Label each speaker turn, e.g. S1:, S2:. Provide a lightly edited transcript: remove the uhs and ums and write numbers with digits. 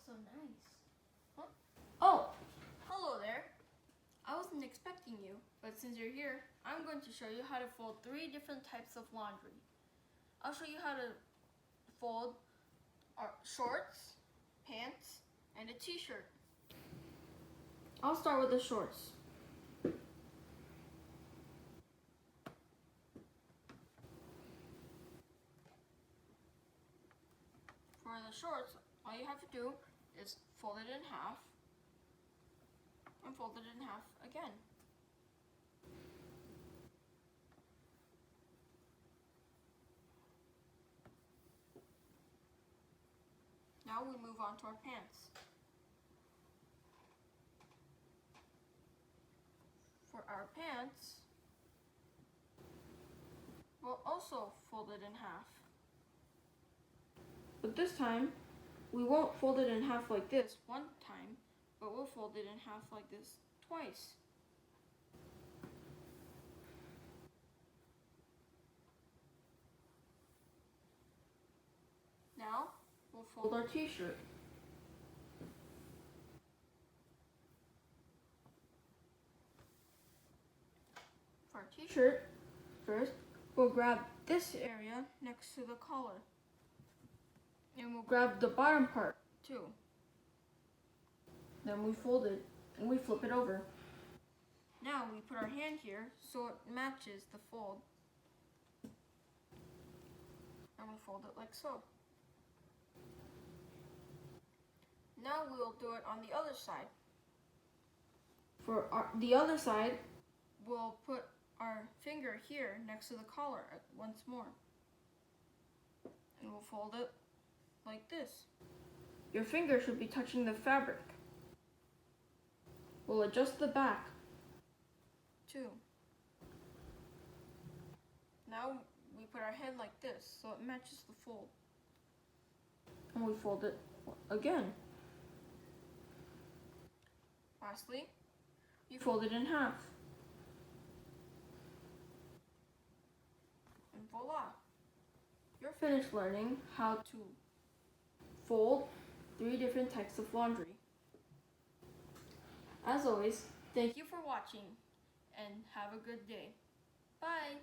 S1: so nice. Huh? Oh, hello there. I wasn't expecting you, but since you're here, I'm going to show you how to fold 3 different types of laundry. I'll show you how to fold shorts, pants, and a t-shirt. I'll start with the shorts. For the shorts, all you have to do is fold it in half and fold it in half again. Now we move on to our pants. For our pants, we'll also fold it in half. But this time, we won't fold it in half like this one time, but we'll fold it in half like this twice. Now, we'll fold our t-shirt. For our t-shirt, first, we'll grab this area next to the collar. And we'll grab the bottom part, too. Then we fold it, and we flip it over. Now we put our hand here so it matches the fold. And we fold it like so. Now we'll do it on the other side. For the other side, we'll put our finger here next to the collar once more. And we'll fold it like this. Your finger should be touching the fabric. We'll adjust the back, too. Now we put our hand like this so it matches the fold. And we fold it again. Lastly, you fold it in half. And voila! You're finished learning how to fold 3 different types of laundry. As always, thank you for watching and have a good day. Bye!